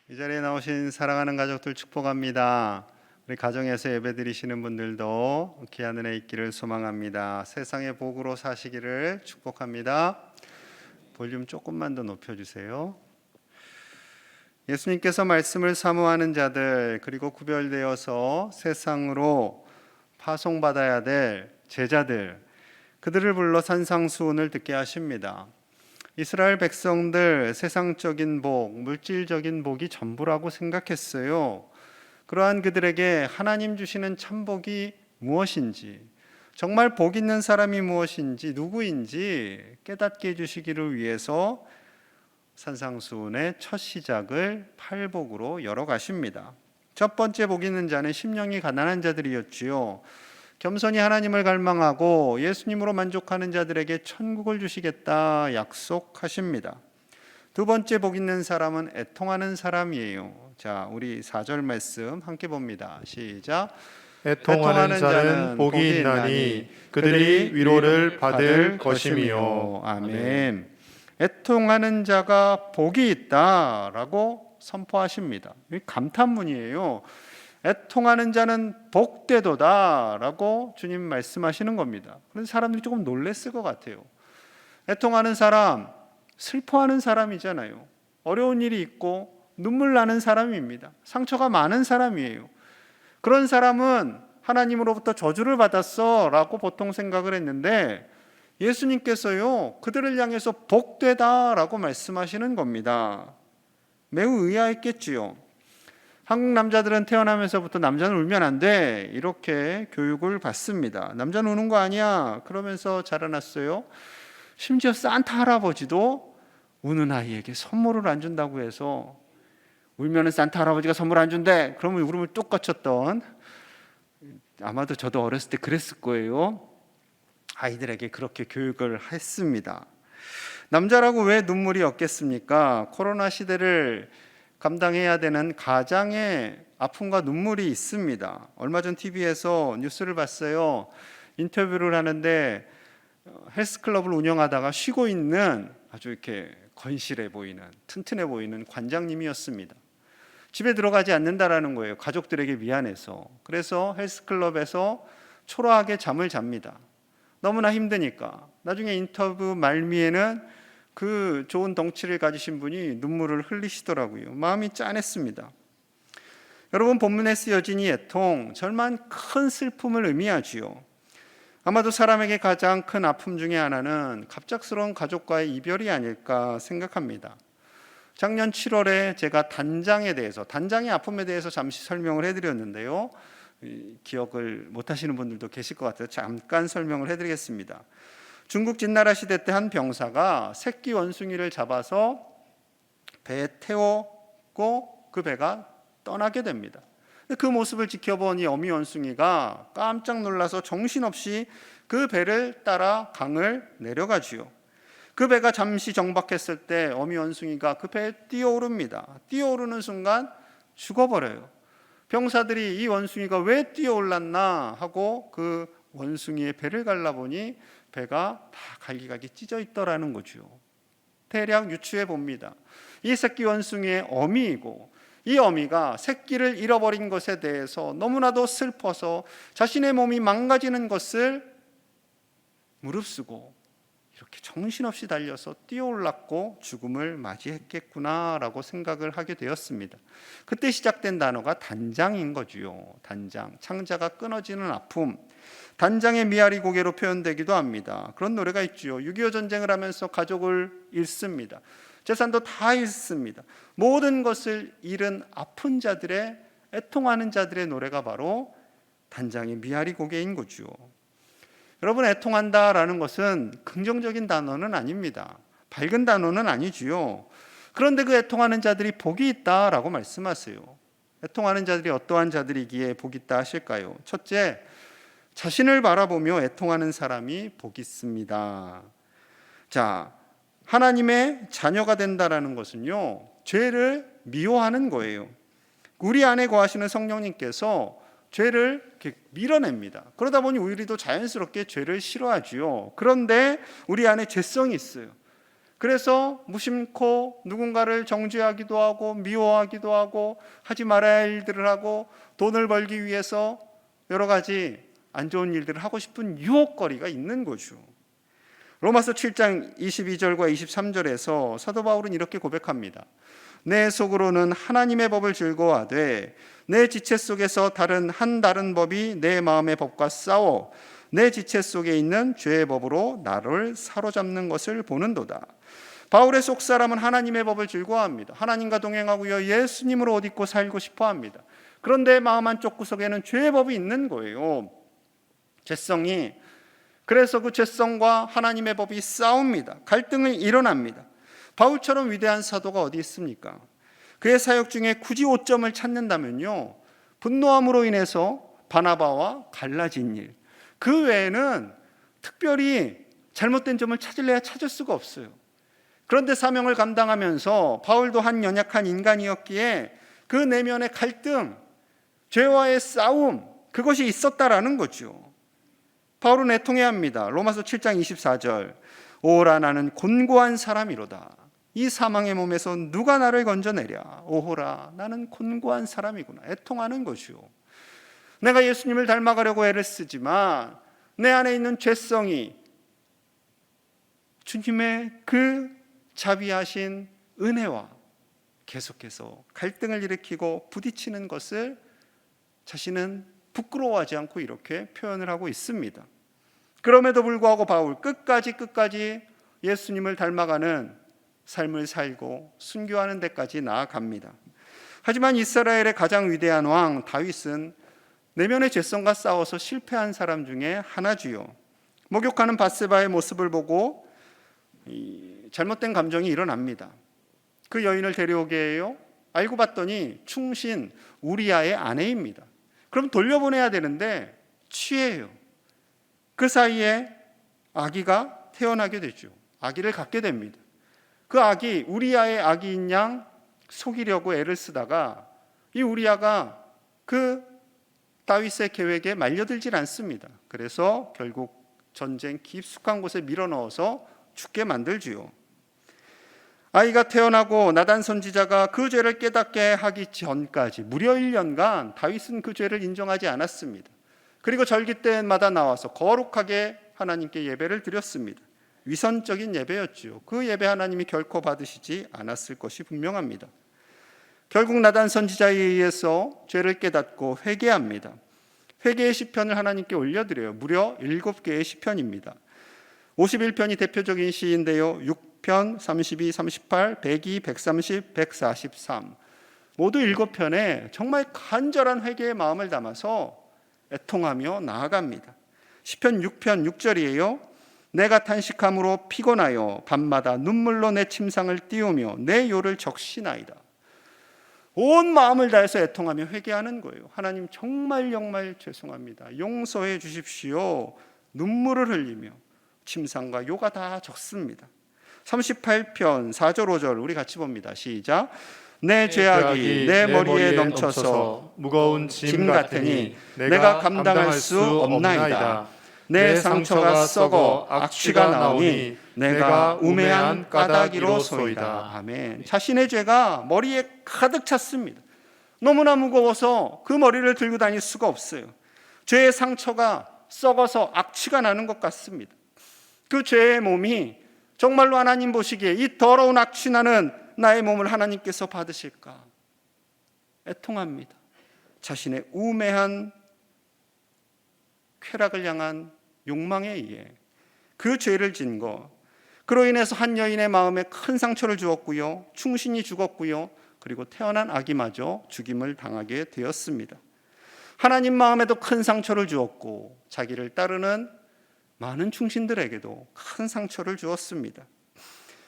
이 자리에 나오신 사랑하는 가족들 축복합니다. 우리 가정에서 예배드리시는 분들도 귀한 은혜 있기를 소망합니다. 세상의 복으로 사시기를 축복합니다. 볼륨 조금만 더 높여주세요. 예수님께서 말씀을 사모하는 자들, 그리고 구별되어서 세상으로 파송받아야 될 제자들, 그들을 불러 산상수훈을 듣게 하십니다. 이스라엘 백성들 세상적인 복, 물질적인 복이 전부라고 생각했어요. 그러한 그들에게 하나님 주시는 참복이 무엇인지, 정말 복 있는 사람이 무엇인지, 누구인지 깨닫게 해주시기를 위해서 산상수훈의 첫 시작을 팔복으로 열어가십니다. 첫 번째 복 있는 자는 심령이 가난한 자들이었지요. 겸손히 하나님을 갈망하고 예수님으로 만족하는 자들에게 천국을 주시겠다 약속하십니다. 두 번째 복 있는 사람은 애통하는 사람이에요. 자, 우리 4절 말씀 함께 봅니다. 시작. 애통하는 자는 복이 있나니 그들이 위로를 받을 것임이요. 아멘. 애통하는 자가 복이 있다라고 선포하십니다. 감탄문이에요. 애통하는 자는 복되도다라고 주님 말씀하시는 겁니다. 그래서 사람들이 조금 놀랬을 것 같아요. 애통하는 사람, 슬퍼하는 사람이잖아요. 어려운 일이 있고 눈물 나는 사람입니다. 상처가 많은 사람이에요. 그런 사람은 하나님으로부터 저주를 받았어 라고 보통 생각을 했는데 예수님께서요, 그들을 향해서 복되다라고 말씀하시는 겁니다. 매우 의아했겠지요. 한국 남자들은 태어나면서부터 남자는 울면 안 돼, 이렇게 교육을 받습니다. 남자는 우는 거 아니야 그러면서 자라났어요. 심지어 산타 할아버지도 우는 아이에게 선물을 안 준다고 해서, 울면은 산타 할아버지가 선물 안 준대 그러면 울음을 뚝 거쳤던, 아마도 저도 어렸을 때 그랬을 거예요. 아이들에게 그렇게 교육을 했습니다. 남자라고 왜 눈물이 없겠습니까? 코로나 시대를 감당해야 되는 가장의 아픔과 눈물이 있습니다. 얼마 전 TV에서 뉴스를 봤어요. 인터뷰를 하는데 헬스클럽을 운영하다가 쉬고 있는 아주 이렇게 건실해 보이는, 튼튼해 보이는 관장님이었습니다. 집에 들어가지 않는다라는 거예요. 가족들에게 미안해서. 그래서 헬스클럽에서 초라하게 잠을 잡니다. 너무나 힘드니까. 나중에 인터뷰 말미에는 그 좋은 덩치를 가지신 분이 눈물을 흘리시더라고요. 마음이 짠했습니다. 여러분, 본문에 쓰여진 이 애통, 절만 큰 슬픔을 의미하지요. 아마도 사람에게 가장 큰 아픔 중에 하나는 갑작스러운 가족과의 이별이 아닐까 생각합니다. 작년 7월에 제가 단장의 아픔에 대해서 잠시 설명을 해드렸는데요. 기억을 못하시는 분들도 계실 것 같아서 잠깐 설명을 해드리겠습니다. 중국 진나라 시대 때 한 병사가 새끼 원숭이를 잡아서 배에 태우고 그 배가 떠나게 됩니다. 그 모습을 지켜본 이 어미 원숭이가 깜짝 놀라서 정신없이 그 배를 따라 강을 내려가지요. 그 배가 잠시 정박했을 때 어미 원숭이가 그 배에 뛰어오릅니다. 뛰어오르는 순간 죽어버려요. 병사들이 이 원숭이가 왜 뛰어올랐나 하고 그 원숭이의 배를 갈라보니 배가 다 갈기갈기 찢어 있더라는 거죠. 대략 유추해 봅니다. 이 새끼 원숭이의 어미이고, 이 어미가 새끼를 잃어버린 것에 대해서 너무나도 슬퍼서 자신의 몸이 망가지는 것을 무릅쓰고 이렇게 정신없이 달려서 뛰어올랐고 죽음을 맞이했겠구나라고 생각을 하게 되었습니다. 그때 시작된 단어가 단장인 거지요. 단장, 창자가 끊어지는 아픔, 단장의 미아리 고개로 표현되기도 합니다. 그런 노래가 있죠. 6.25 전쟁을 하면서 가족을 잃습니다. 재산도 다 잃습니다. 모든 것을 잃은 아픈 자들의, 애통하는 자들의 노래가 바로 단장의 미아리 고개인 거죠. 여러분, 애통한다라는 것은 긍정적인 단어는 아닙니다. 밝은 단어는 아니지요. 그런데 그 애통하는 자들이 복이 있다라고 말씀하세요. 애통하는 자들이 어떠한 자들이기에 복이 있다 하실까요? 첫째, 자신을 바라보며 애통하는 사람이 복이 있습니다. 자, 하나님의 자녀가 된다라는 것은요, 죄를 미워하는 거예요. 우리 안에 거하시는 성령님께서 죄를 이렇게 밀어냅니다. 그러다 보니 우리도 자연스럽게 죄를 싫어하지요. 그런데 우리 안에 죄성이 있어요. 그래서 무심코 누군가를 정죄하기도 하고 미워하기도 하고 하지 말아야 할 일들을 하고 돈을 벌기 위해서 여러 가지 안 좋은 일들을 하고 싶은 유혹거리가 있는 거죠. 로마서 7장 22절과 23절에서 사도 바울은 이렇게 고백합니다. 내 속으로는 하나님의 법을 즐거워하되 내 지체 속에서 다른 법이 내 마음의 법과 싸워 내 지체 속에 있는 죄의 법으로 나를 사로잡는 것을 보는도다. 바울의 속사람은 하나님의 법을 즐거워합니다. 하나님과 동행하고요, 예수님으로 옷 입고 살고 싶어합니다. 그런데 마음 한쪽 구석에는 죄의 법이 있는 거예요. 죄성이. 그래서 그 죄성과 하나님의 법이 싸웁니다. 갈등이 일어납니다. 바울처럼 위대한 사도가 어디 있습니까? 그의 사역 중에 굳이 오점을 찾는다면요, 분노함으로 인해서 바나바와 갈라진 일, 그 외에는 특별히 잘못된 점을 찾을래야 찾을 수가 없어요. 그런데 사명을 감당하면서 바울도 한 연약한 인간이었기에 그 내면의 갈등, 죄와의 싸움, 그것이 있었다라는 거죠. 바울은 애통해야 합니다. 로마서 7장 24절, 오호라 나는 곤고한 사람이로다. 이 사망의 몸에서 누가 나를 건져내랴. 오호라 나는 곤고한 사람이구나. 애통하는 것이요. 내가 예수님을 닮아가려고 애를 쓰지만 내 안에 있는 죄성이 주님의 그 자비하신 은혜와 계속해서 갈등을 일으키고 부딪히는 것을 자신은 부끄러워하지 않고 이렇게 표현을 하고 있습니다. 그럼에도 불구하고 바울 끝까지 예수님을 닮아가는 삶을 살고 순교하는 데까지 나아갑니다. 하지만 이스라엘의 가장 위대한 왕 다윗은 내면의 죄성과 싸워서 실패한 사람 중에 하나지요. 목욕하는 밧세바의 모습을 보고 잘못된 감정이 일어납니다. 그 여인을 데려오게 해요. 알고 봤더니 충신 우리아의 아내입니다. 그럼 돌려보내야 되는데 취해요. 그 사이에 아기가 태어나게 되죠. 아기를 갖게 됩니다. 그 아기, 우리아의 아기인 양 속이려고 애를 쓰다가 이 우리아가 그 다윗의 계획에 말려들질 않습니다. 그래서 결국 전쟁 깊숙한 곳에 밀어넣어서 죽게 만들지요. 아이가 태어나고 나단 선지자가 그 죄를 깨닫게 하기 전까지 무려 1년간 다윗은 그 죄를 인정하지 않았습니다. 그리고 절기 때마다 나와서 거룩하게 하나님께 예배를 드렸습니다. 위선적인 예배였지요. 그 예배 하나님이 결코 받으시지 않았을 것이 분명합니다. 결국 나단 선지자에 의해서 죄를 깨닫고 회개합니다. 회개의 시편을 하나님께 올려드려요. 무려 7개의 시편입니다. 51편이 대표적인 시인데요. 6편, 32, 38, 102, 130, 143 모두 7편에 정말 간절한 회개의 마음을 담아서 애통하며 나아갑니다. 시편 6편 6절이에요. 내가 탄식함으로 피곤하여 밤마다 눈물로 내 침상을 띄우며 내 요를 적시나이다. 온 마음을 다해서 애통하며 회개하는 거예요. 하나님 정말 죄송합니다. 용서해 주십시오. 눈물을 흘리며 침상과 요가 다 적습니다. 38편 4절 5절 우리 같이 봅니다. 시작. 내 죄악이 내 머리에 넘쳐서 무거운 짐 같으니 내가 감당할 수 없나이다. 내 상처가 썩어 악취가 나오니 내가 우매한 까닭이로소이다. 아멘. 자신의 죄가 머리에 가득 찼습니다. 너무나 무거워서 그 머리를 들고 다닐 수가 없어요. 죄의 상처가 썩어서 악취가 나는 것 같습니다. 그 죄의 몸이 정말로 하나님 보시기에 이 더러운 악취 나는 나의 몸을 하나님께서 받으실까 애통합니다. 자신의 우매한 쾌락을 향한 욕망에 의해 그 죄를 진 것, 그로 인해서 한 여인의 마음에 큰 상처를 주었고요, 충신이 죽었고요, 그리고 태어난 아기마저 죽임을 당하게 되었습니다. 하나님 마음에도 큰 상처를 주었고 자기를 따르는 많은 충신들에게도 큰 상처를 주었습니다.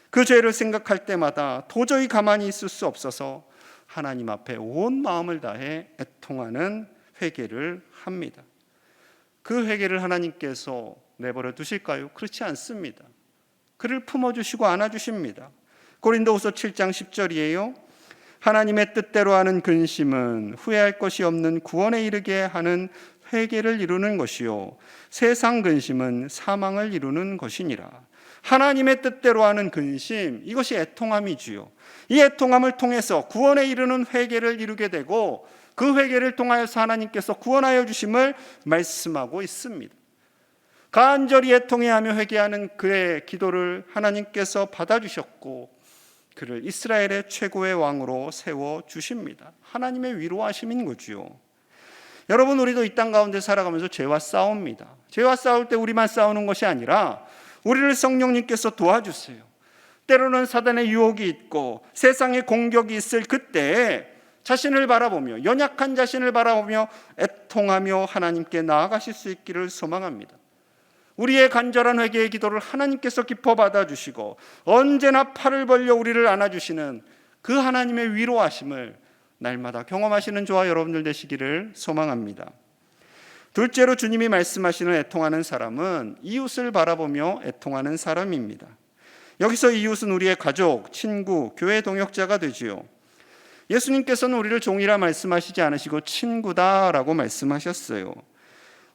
그 죄를 생각할 때마다 도저히 가만히 있을 수 없어서 하나님 앞에 온 마음을 다해 애통하는 회개를 합니다. 그 회개를 하나님께서 내버려 두실까요? 그렇지 않습니다. 그를 품어주시고 안아주십니다. 고린도후서 7장 10절이에요. 하나님의 뜻대로 하는 근심은 후회할 것이 없는 구원에 이르게 하는 회개를 이루는 것이요 세상 근심은 사망을 이루는 것이니라. 하나님의 뜻대로 하는 근심, 이것이 애통함이지요. 이 애통함을 통해서 구원에 이르는 회개를 이루게 되고 그 회개를 통하여서 하나님께서 구원하여 주심을 말씀하고 있습니다. 간절히 애통해하며 회개하는 그의 기도를 하나님께서 받아주셨고 그를 이스라엘의 최고의 왕으로 세워주십니다. 하나님의 위로하심인 거지요. 여러분, 우리도 이 땅 가운데 살아가면서 죄와 싸웁니다. 죄와 싸울 때 우리만 싸우는 것이 아니라 우리를 성령님께서 도와주세요. 때로는 사단의 유혹이 있고 세상의 공격이 있을 그때 자신을 바라보며, 연약한 자신을 바라보며 애통하며 하나님께 나아가실 수 있기를 소망합니다. 우리의 간절한 회개의 기도를 하나님께서 기뻐 받아주시고 언제나 팔을 벌려 우리를 안아주시는 그 하나님의 위로하심을 날마다 경험하시는 저와 여러분들 되시기를 소망합니다. 둘째로 주님이 말씀하시는 애통하는 사람은 이웃을 바라보며 애통하는 사람입니다. 여기서 이웃은 우리의 가족, 친구, 교회 동역자가 되지요. 예수님께서는 우리를 종이라 말씀하시지 않으시고 친구다라고 말씀하셨어요.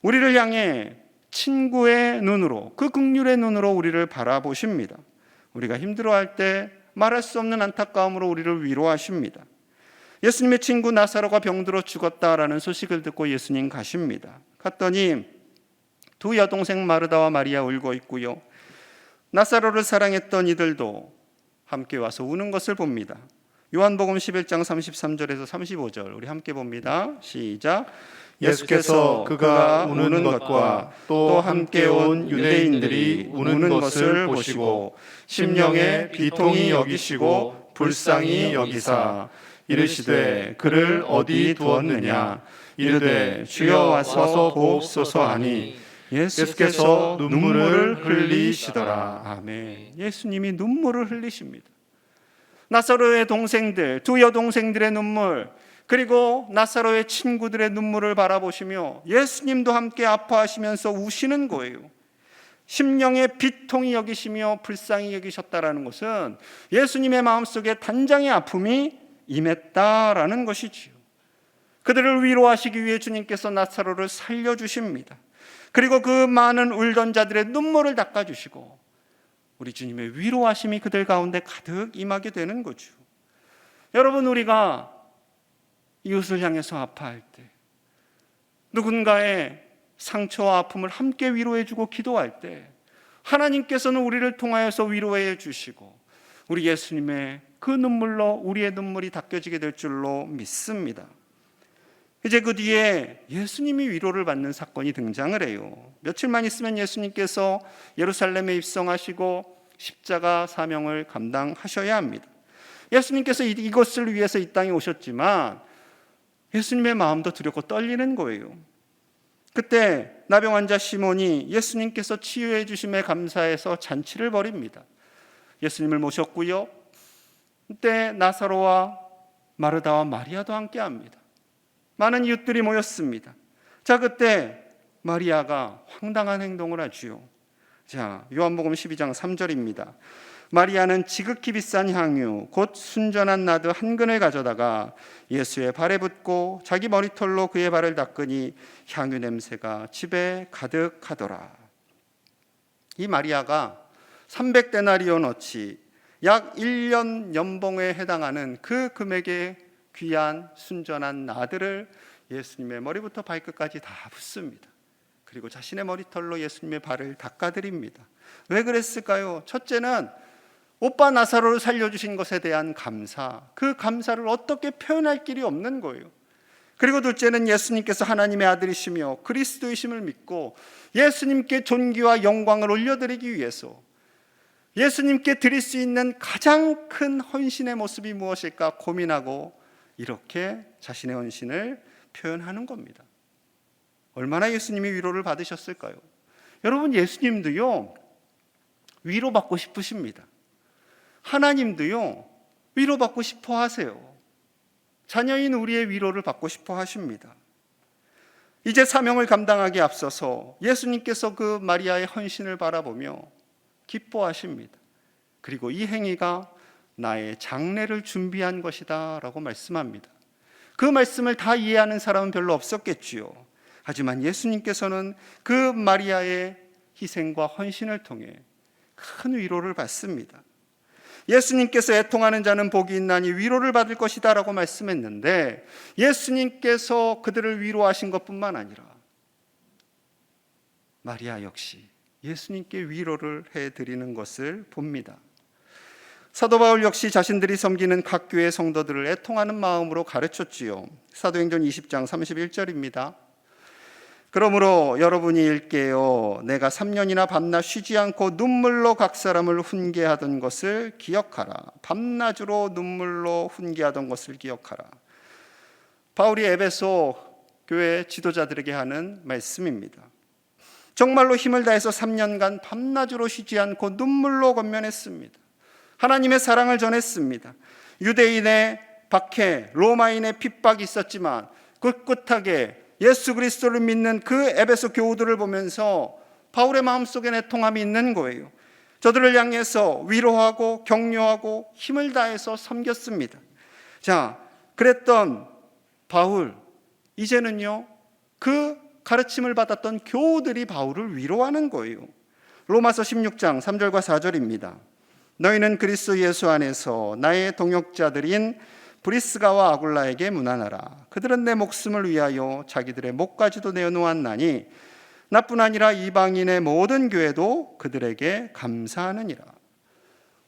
우리를 향해 친구의 눈으로, 그 긍휼의 눈으로 우리를 바라보십니다. 우리가 힘들어할 때 말할 수 없는 안타까움으로 우리를 위로하십니다. 예수님의 친구 나사로가 병들어 죽었다라는 소식을 듣고 예수님 가십니다. 갔더니 두 여동생 마르다와 마리아 울고 있고요. 나사로를 사랑했던 이들도 함께 와서 우는 것을 봅니다. 요한복음 11장 33절에서 35절 우리 함께 봅니다. 시작. 예수께서 그가 우는 것과 또 함께 온 유대인들이 우는 것을 보시고 심령에 비통히 여기시고 불쌍히 여기사 이르시되 그를 어디 두었느냐 이르되 주여 와서 보옵소서 하니 예수께서 눈물을 흘리시더라. 아멘. 예수님이 눈물을 흘리십니다. 나사로의 동생들, 두 여동생들의 눈물, 그리고 나사로의 친구들의 눈물을 바라보시며 예수님도 함께 아파하시면서 우시는 거예요. 심령에 비통히 여기시며 불쌍히 여기셨다라는 것은 예수님의 마음속에 단장의 아픔이 임했다라는 것이지요. 그들을 위로하시기 위해 주님께서 나사로를 살려주십니다. 그리고 그 많은 울던 자들의 눈물을 닦아주시고 우리 주님의 위로하심이 그들 가운데 가득 임하게 되는 거죠. 여러분, 우리가 이웃을 향해서 아파할 때, 누군가의 상처와 아픔을 함께 위로해주고 기도할 때 하나님께서는 우리를 통하여서 위로해 주시고 우리 예수님의 그 눈물로 우리의 눈물이 닦여지게 될 줄로 믿습니다. 이제 그 뒤에 예수님이 위로를 받는 사건이 등장을 해요. 며칠만 있으면 예수님께서 예루살렘에 입성하시고 십자가 사명을 감당하셔야 합니다. 예수님께서 이것을 위해서 이 땅에 오셨지만 예수님의 마음도 두렵고 떨리는 거예요. 그때 나병 환자 시몬이 예수님께서 치유해 주심에 감사해서 잔치를 벌입니다. 예수님을 모셨고요. 그때 나사로와 마르다와 마리아도 함께합니다. 많은 이웃들이 모였습니다. 자, 그때 마리아가 황당한 행동을 하지요. 자, 요한복음 12장 3절입니다. 마리아는 지극히 비싼 향유 곧 순전한 나드 한 근을 가져다가 예수의 발에 붓고 자기 머리털로 그의 발을 닦으니 향유 냄새가 집에 가득하더라. 이 마리아가 300데나리온어치 약 1년 연봉에 해당하는 그 금액의 귀한 순전한 나드를 예수님의 머리부터 발끝까지 다 붓습니다. 그리고 자신의 머리털로 예수님의 발을 닦아드립니다. 왜 그랬을까요? 첫째는 오빠 나사로를 살려주신 것에 대한 감사, 그 감사를 어떻게 표현할 길이 없는 거예요. 그리고 둘째는 예수님께서 하나님의 아들이시며 그리스도이심을 믿고 예수님께 존귀와 영광을 올려드리기 위해서 예수님께 드릴 수 있는 가장 큰 헌신의 모습이 무엇일까 고민하고 이렇게 자신의 헌신을 표현하는 겁니다. 얼마나 예수님이 위로를 받으셨을까요? 여러분, 예수님도요 위로받고 싶으십니다. 하나님도요 위로받고 싶어 하세요. 자녀인 우리의 위로를 받고 싶어 하십니다. 이제 사명을 감당하기에 앞서서 예수님께서 그 마리아의 헌신을 바라보며 기뻐하십니다. 그리고 이 행위가 나의 장례를 준비한 것이다 라고 말씀합니다. 그 말씀을 다 이해하는 사람은 별로 없었겠지요. 하지만 예수님께서는 그 마리아의 희생과 헌신을 통해 큰 위로를 받습니다. 예수님께서 애통하는 자는 복이 있나니 위로를 받을 것이다 라고 말씀했는데, 예수님께서 그들을 위로하신 것뿐만 아니라 마리아 역시 예수님께 위로를 해드리는 것을 봅니다. 사도 바울 역시 자신들이 섬기는 각 교회 성도들을 애통하는 마음으로 가르쳤지요. 사도행전 20장 31절입니다. 그러므로 여러분이 읽게요, 내가 3년이나 밤낮 쉬지 않고 눈물로 각 사람을 훈계하던 것을 기억하라. 밤낮으로 눈물로 훈계하던 것을 기억하라. 바울이 에베소 교회 지도자들에게 하는 말씀입니다. 정말로 힘을 다해서 3년간 밤낮으로 쉬지 않고 눈물로 권면했습니다. 하나님의 사랑을 전했습니다. 유대인의 박해, 로마인의 핍박이 있었지만 꿋꿋하게 예수 그리스도를 믿는 그 에베소 교우들을 보면서 바울의 마음속에 애통함이 있는 거예요. 저들을 향해서 위로하고 격려하고 힘을 다해서 섬겼습니다. 자, 그랬던 바울, 이제는요, 그 가르침을 받았던 교우들이 바울을 위로하는 거예요. 로마서 16장 3절과 4절입니다. 너희는 그리스도 예수 안에서 나의 동역자들인 브리스가와 아굴라에게 문안하라. 그들은 내 목숨을 위하여 자기들의 목까지도 내어놓았나니 나뿐 아니라 이방인의 모든 교회도 그들에게 감사하느니라.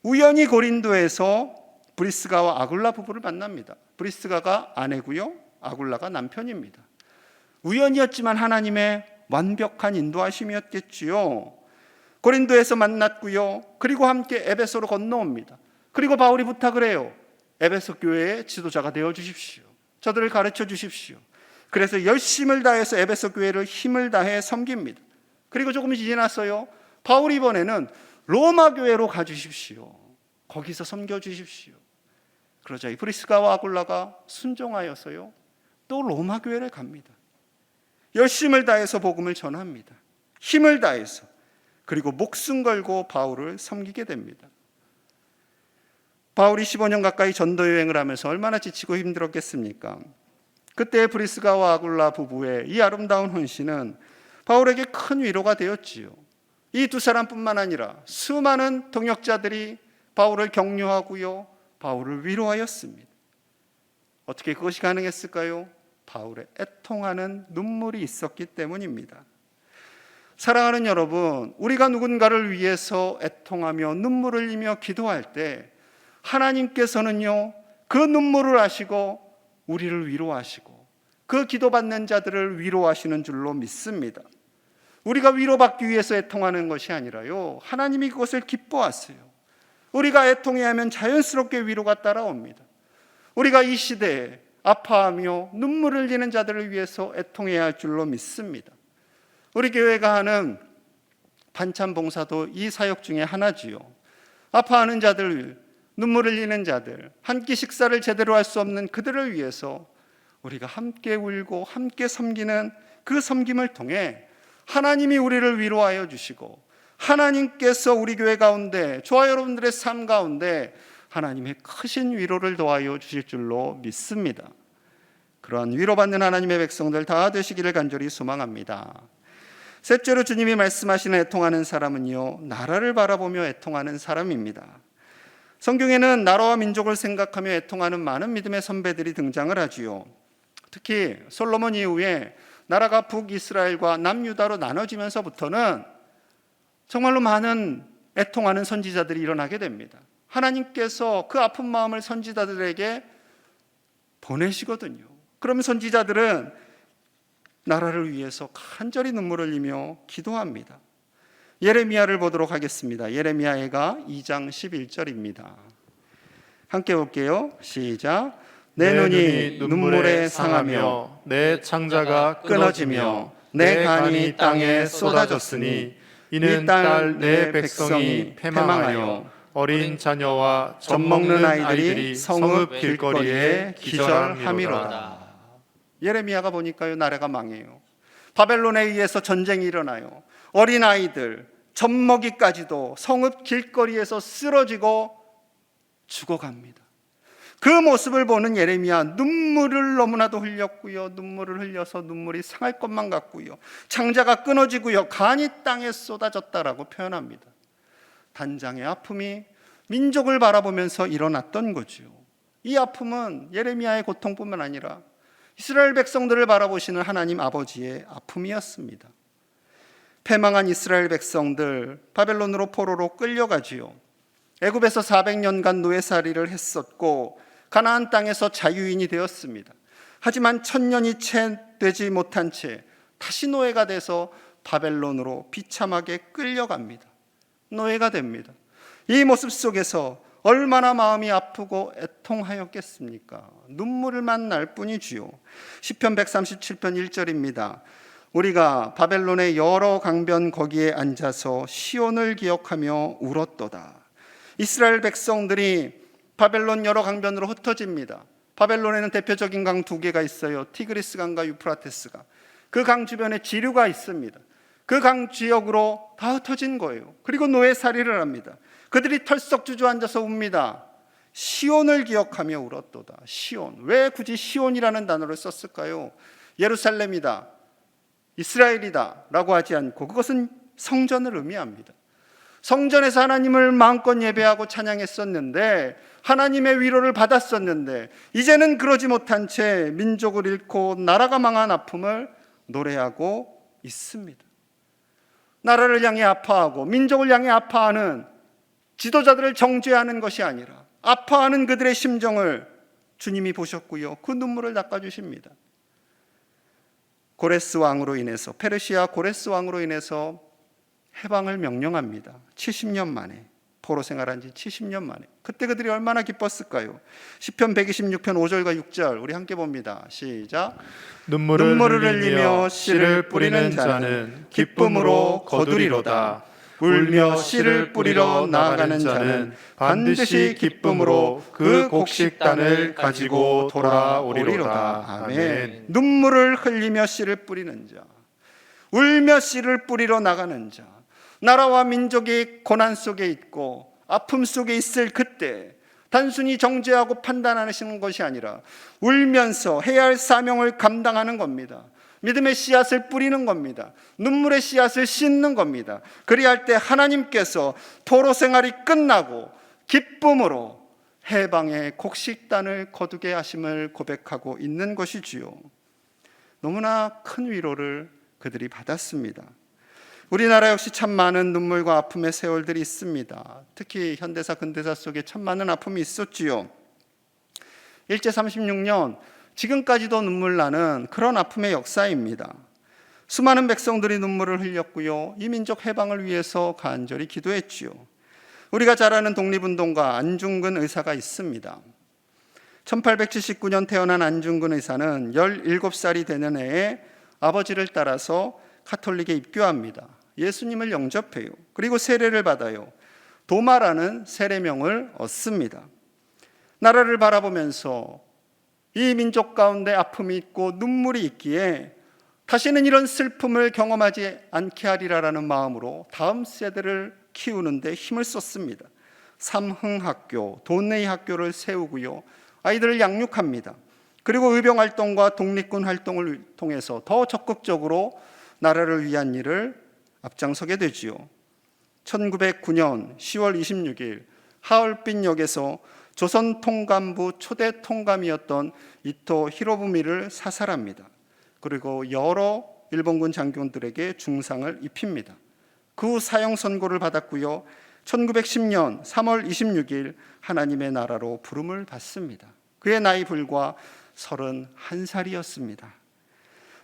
우연히 고린도에서 브리스가와 아굴라 부부를 만납니다. 브리스가가 아내고요, 아굴라가 남편입니다. 우연이었지만 하나님의 완벽한 인도하심이었겠지요. 고린도에서 만났고요, 그리고 함께 에베소로 건너옵니다. 그리고 바울이 부탁을 해요. 에베소 교회의 지도자가 되어 주십시오. 저들을 가르쳐 주십시오. 그래서 열심을 다해서 에베소 교회를 힘을 다해 섬깁니다. 그리고 조금 지나서요, 바울이 이번에는 로마 교회로 가주십시오. 거기서 섬겨 주십시오. 그러자 이 브리스가와 아굴라가 순종하여서요, 또 로마 교회를 갑니다. 열심을 다해서 복음을 전합니다. 힘을 다해서. 그리고 목숨 걸고 바울을 섬기게 됩니다. 바울이 15년 가까이 전도 여행을 하면서 얼마나 지치고 힘들었겠습니까? 그때 브리스가와 아굴라 부부의 이 아름다운 헌신은 바울에게 큰 위로가 되었지요. 이 두 사람뿐만 아니라 수많은 동역자들이 바울을 격려하고요, 바울을 위로하였습니다. 어떻게 그것이 가능했을까요? 바울의 애통하는 눈물이 있었기 때문입니다. 사랑하는 여러분, 우리가 누군가를 위해서 애통하며 눈물을 흘리며 기도할 때 하나님께서는요, 그 눈물을 아시고 우리를 위로하시고 그 기도받는 자들을 위로하시는 줄로 믿습니다. 우리가 위로받기 위해서 애통하는 것이 아니라요, 하나님이 그것을 기뻐하세요. 우리가 애통해야 하면 자연스럽게 위로가 따라옵니다. 우리가 이 시대에 아파하며 눈물을 흘리는 자들을 위해서 애통해야 할 줄로 믿습니다. 우리 교회가 하는 반찬 봉사도 이 사역 중에 하나지요. 아파하는 자들, 눈물 흘리는 자들, 한 끼 식사를 제대로 할 수 없는 그들을 위해서 우리가 함께 울고 함께 섬기는 그 섬김을 통해 하나님이 우리를 위로하여 주시고, 하나님께서 우리 교회 가운데, 저와 여러분들의 삶 가운데 하나님의 크신 위로를 더하여 주실 줄로 믿습니다. 그러한 위로받는 하나님의 백성들 다 되시기를 간절히 소망합니다. 셋째로 주님이 말씀하시는 애통하는 사람은요, 나라를 바라보며 애통하는 사람입니다. 성경에는 나라와 민족을 생각하며 애통하는 많은 믿음의 선배들이 등장을 하지요. 특히 솔로몬 이후에 나라가 북이스라엘과 남유다로 나눠지면서부터는 정말로 많은 애통하는 선지자들이 일어나게 됩니다. 하나님께서 그 아픈 마음을 선지자들에게 보내시거든요. 그러면 선지자들은 나라를 위해서 간절히 눈물을 흘리며 기도합니다. 예레미야를 보도록 하겠습니다. 예레미야가 2장 11절입니다. 함께 볼게요. 시작. 내 눈이 눈물에 상하며 내 창자가 끊어지며 내 간이 땅에 쏟아졌으니 이는 딸 내 백성이 패망하여 어린 자녀와 젖먹는 아이들이 성읍 길거리에 기절함이로다. 예레미야가 보니까요, 나라가 망해요. 바벨론에 의해서 전쟁이 일어나요. 어린 아이들, 젖먹이까지도 성읍 길거리에서 쓰러지고 죽어갑니다. 그 모습을 보는 예레미야, 눈물을 너무나도 흘렸고요, 눈물을 흘려서 눈물이 상할 것만 같고요, 창자가 끊어지고요, 간이 땅에 쏟아졌다라고 표현합니다. 단장의 아픔이 민족을 바라보면서 일어났던 거죠. 이 아픔은 예레미야의 고통뿐만 아니라 이스라엘 백성들을 바라보시는 하나님 아버지의 아픔이었습니다. 패망한 이스라엘 백성들 바벨론으로 포로로 끌려가지요. 애굽에서 400년간 노예살이를 했었고 가나안 땅에서 자유인이 되었습니다. 하지만 1000년이 채 되지 못한 채 다시 노예가 돼서 바벨론으로 비참하게 끌려갑니다. 노예가 됩니다. 이 모습 속에서 얼마나 마음이 아프고 애통하였겠습니까? 눈물만 날 뿐이지요. 시편 137편 1절입니다. 우리가 바벨론의 여러 강변 거기에 앉아서 시온을 기억하며 울었도다. 이스라엘 백성들이 바벨론 여러 강변으로 흩어집니다. 바벨론에는 대표적인 강 두 개가 있어요. 티그리스 강과 유프라테스가. 그 강 주변에 지류가 있습니다. 그 강 지역으로 다 흩어진 거예요. 그리고 노예살이를 합니다. 그들이 털썩 주저앉아서 웁니다. 시온을 기억하며 울었도다. 시온. 왜 굳이 시온이라는 단어를 썼을까요? 예루살렘이다, 이스라엘이다 라고 하지 않고 그것은 성전을 의미합니다. 성전에서 하나님을 마음껏 예배하고 찬양했었는데, 하나님의 위로를 받았었는데, 이제는 그러지 못한 채 민족을 잃고 나라가 망한 아픔을 노래하고 있습니다. 나라를 향해 아파하고 민족을 향해 아파하는 지도자들을 정죄하는 것이 아니라 아파하는 그들의 심정을 주님이 보셨고요, 그 눈물을 닦아주십니다. 고레스 왕으로 인해서, 페르시아 고레스 왕으로 인해서 해방을 명령합니다. 70년 만에, 포로 생활한 지 70년 만에. 그때 그들이 얼마나 기뻤을까요? 시편 126편 5절과 6절 우리 함께 봅니다. 시작. 눈물을 흘리며 씨를 뿌리는 자는 기쁨으로 거두리로다. 울며 씨를 뿌리러 나아가는 자는 반드시 기쁨으로 그 곡식단을 가지고 돌아오리로다. 아멘. 눈물을 흘리며 씨를 뿌리는 자, 울며 씨를 뿌리러 나가는 자, 나라와 민족이 고난 속에 있고 아픔 속에 있을 그때 단순히 정죄하고 판단하시는 것이 아니라 울면서 해야 할 사명을 감당하는 겁니다. 믿음의 씨앗을 뿌리는 겁니다. 눈물의 씨앗을 씻는 겁니다. 그리할 때 하나님께서 포로 생활이 끝나고 기쁨으로 해방의 곡식단을 거두게 하심을 고백하고 있는 것이지요. 너무나 큰 위로를 그들이 받았습니다. 우리나라 역시 참 많은 눈물과 아픔의 세월들이 있습니다. 특히 현대사 근대사 속에 참 많은 아픔이 있었지요. 일제 36년, 지금까지도 눈물 나는 그런 아픔의 역사입니다. 수많은 백성들이 눈물을 흘렸고요, 이 민족 해방을 위해서 간절히 기도했지요. 우리가 잘 아는 독립운동가 안중근 의사가 있습니다. 1879년 태어난 안중근 의사는 17살이 되는 해에 아버지를 따라서 가톨릭에 입교합니다. 예수님을 영접해요. 그리고 세례를 받아요. 도마라는 세례명을 얻습니다. 나라를 바라보면서 이 민족 가운데 아픔이 있고 눈물이 있기에 다시는 이런 슬픔을 경험하지 않게 하리라라는 마음으로 다음 세대를 키우는데 힘을 썼습니다. 삼흥학교, 도내이 학교를 세우고요, 아이들을 양육합니다. 그리고 의병활동과 독립군 활동을 통해서 더 적극적으로 나라를 위한 일을 앞장서게 되지요. 1909년 10월 26일 하얼빈역에서 조선 통감부 초대 통감이었던 이토 히로부미를 사살합니다. 그리고 여러 일본군 장군들에게 중상을 입힙니다. 그 후 사형 선고를 받았고요, 1910년 3월 26일 하나님의 나라로 부름을 받습니다. 그의 나이 불과 31살이었습니다.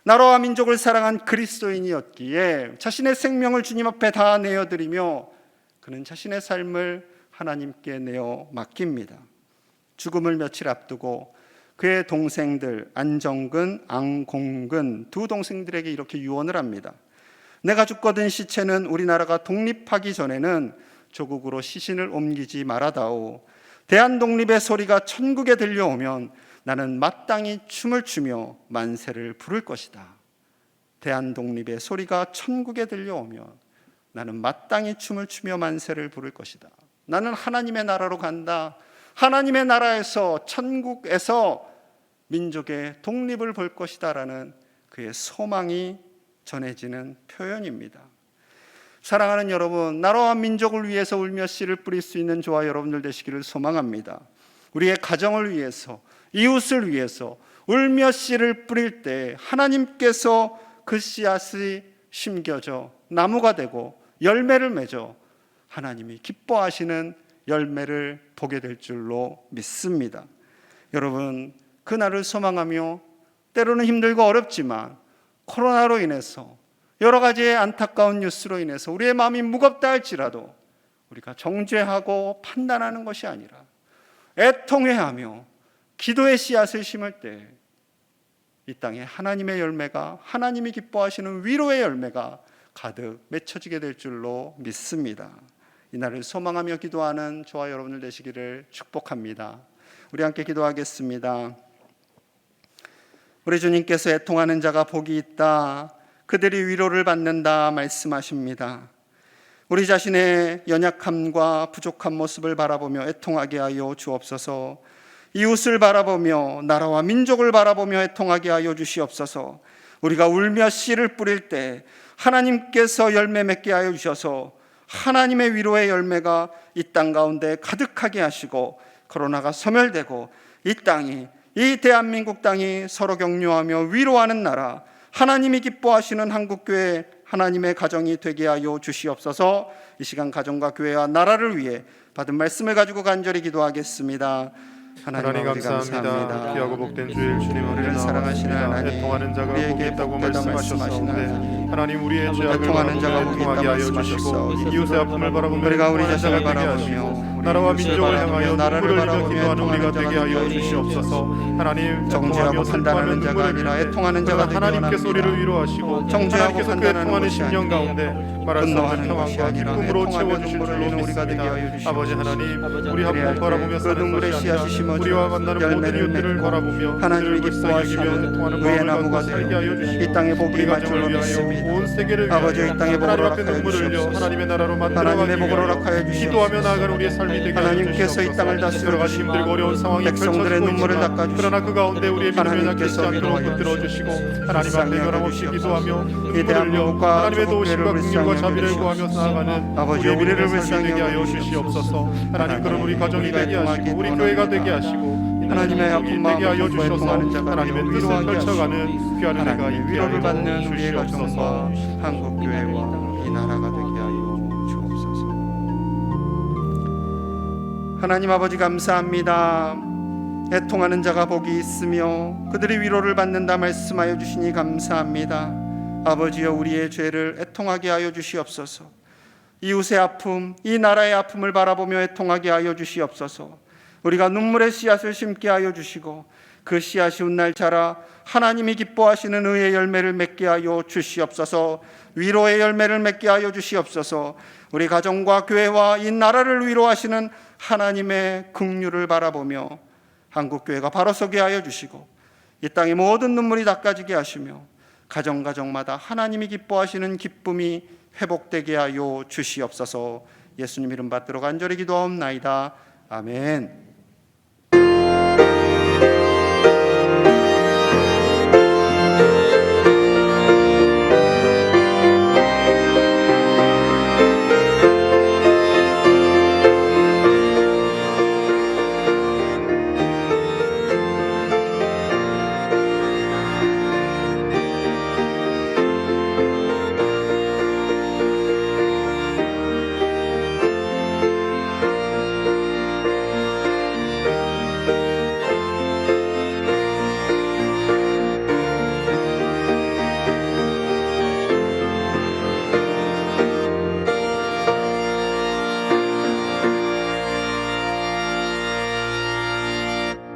나라와 민족을 사랑한 그리스도인이었기에 자신의 생명을 주님 앞에 다 내어드리며 그는 자신의 삶을 하나님께 내어 맡깁니다. 죽음을 며칠 앞두고 그의 동생들 안정근, 앙공근 두 동생들에게 이렇게 유언을 합니다. 내가 죽거든 시체는 우리나라가 독립하기 전에는 조국으로 시신을 옮기지 말아다오. 대한독립의 소리가 천국에 들려오면 나는 마땅히 춤을 추며 만세를 부를 것이다. 대한독립의 소리가 천국에 들려오면 나는 마땅히 춤을 추며 만세를 부를 것이다. 나는 하나님의 나라로 간다. 하나님의 나라에서, 천국에서 민족의 독립을 볼 것이다 라는 그의 소망이 전해지는 표현입니다. 사랑하는 여러분, 나라와 민족을 위해서 울며 씨를 뿌릴 수 있는 저와 여러분들 되시기를 소망합니다. 우리의 가정을 위해서, 이웃을 위해서 울며 씨를 뿌릴 때 하나님께서 그 씨앗이 심겨져 나무가 되고 열매를 맺어 하나님이 기뻐하시는 열매를 보게 될 줄로 믿습니다. 여러분, 그날을 소망하며 때로는 힘들고 어렵지만 코로나로 인해서 여러 가지의 안타까운 뉴스로 인해서 우리의 마음이 무겁다 할지라도 우리가 정죄하고 판단하는 것이 아니라 애통해하며 기도의 씨앗을 심을 때 이 땅에 하나님의 열매가, 하나님이 기뻐하시는 위로의 열매가 가득 맺혀지게 될 줄로 믿습니다. 이날을 소망하며 기도하는 저와 여러분들 되시기를 축복합니다. 우리 함께 기도하겠습니다. 우리 주님께서 애통하는 자가 복이 있다, 그들이 위로를 받는다 말씀하십니다. 우리 자신의 연약함과 부족한 모습을 바라보며 애통하게 하여 주옵소서. 이웃을 바라보며 나라와 민족을 바라보며 애통하게 하여 주시옵소서. 우리가 울며 씨를 뿌릴 때 하나님께서 열매 맺게 하여 주셔서 하나님의 위로의 열매가 이 땅 가운데 가득하게 하시고 코로나가 소멸되고 이 땅이, 이 대한민국 땅이 서로 격려하며 위로하는 나라, 하나님이 기뻐하시는 한국교회 하나님의 가정이 되게 하여 주시옵소서. 이 시간 가정과 교회와 나라를 위해 받은 말씀을 가지고 간절히 기도하겠습니다. 하나님 감사합니다. 귀하고 복된 주일 주님 우리를 사랑하시는 하나님, 애통하는 자가 복이 우리에게 있다고 복되다 말씀하셨사온데 하나님 우리의 죄악을 애통하는 자가 바라보며 복이 애통하게 있다 하여 주시고 말씀하셨사오니 이웃의 아픔을 바라보며 우리가 우리 애통하는 자신을 자가 되게 바라보며 하시고 나라와 민족을 향하여 나라를 눈물을 흘려 바라보며 기도하는 우리가 애통하는 되게 자가 하여 되게 주시옵소서. 하나님 정죄하고 애통하며 판단하는 슬퍼하며 자가 눈물을 아니라 흘릴 때 애통하는 자가 되기 하나님께서 우리를 원합니다. 위로하시고 정죄하고 하나님께서 그 판단하는 애통하는 것이 심령 아니라 가운데 말할 수 없는 분노하는 것이 평안과 아니라 기쁨으로 애통하며 채워주실 눈물을 줄로 흘리는 우리가 되게 하여 믿습니다. 주시옵소서. 아버지 하나님 우리 그리할 한번 때 바라보며 그 사는 눈물의 것이 씨앗이 아니라 심어져 우리와 만나는 모든 열매를 이웃들을 맺고 바라보며 하나님이 그들을 불쌍히 여기며 기뻐하시는 애통하는 의의 마음을 나무가 갖고 살게 하여 되어 주시고 이 땅에 복이 우리 임할 가정을 줄로 위하여 믿습니다. 온 세계를 위하여 아버지, 이 땅에 복을 하나님 앞에 허락하여 눈물을 흘려 주시옵소서. 하나님의 나라로 만들어가기 하나님의 복을 위하여 허락하여 주시옵소서. 기도하며 나아가는 우리의 삶이 되게 하여 하나님께서 이 땅을 주시옵소서. 여러 가지 다스려 힘들고 어려운 상황이 백성들의 펼쳐지고 눈물을 있지만 닦아주시고 그러나 그 가운데 우리의 믿음이 하나님께서 약해지지 않도록 위로하여 붙들어 주시고 하나님 앞에 불쌍히 변함없이 여겨주시옵소서. 기도하며 이 눈물을 흘려 대한민국과 하나님의 조국 도우심과 교회를 긍휼과 불쌍히 자비를 여겨주시옵소서. 구하며 나아가는 아버지, 우리의 우리를 믿음의 삶이 불쌍히 되게 하여 여겨주시옵소서. 주시옵소서. 하나님 그런 우리 가정이 우리가 되게 하시고 애통하기 우리 교회가 원합니다. 되게 하시고 하나님의 아픈 되게 마음을 하여 품고 주셔서 애통하는 자가 하나님의 되어 뜻을 위로하게 펼쳐가는 귀한 은혜가 하나님의 있게 위로를 하여 받는 우리의 가정과 주시옵소서. 한국교회와 이 나라가 되게 하여 주옵소서. 하나님 아버지 감사합니다. 애통하는 자가 복이 있으며 그들이 위로를 받는다 말씀하여 주시니 감사합니다. 아버지여, 우리의 죄를 애통하게 하여 주시옵소서. 이웃의 아픔, 이 나라의 아픔을 바라보며 애통하게 하여 주시옵소서. 우리가 눈물의 씨앗을 심게 하여 주시고 그 씨앗이 훗날 자라 하나님이 기뻐하시는 의의 열매를 맺게 하여 주시옵소서. 위로의 열매를 맺게 하여 주시옵소서. 우리 가정과 교회와 이 나라를 위로하시는 하나님의 긍휼을 바라보며 한국교회가 바로 서게 하여 주시고 이 땅의 모든 눈물이 닦아지게 하시며 가정마다 하나님이 기뻐하시는 기쁨이 회복되게 하여 주시옵소서. 예수님 이름 받들어 간절히 기도하옵나이다. 아멘.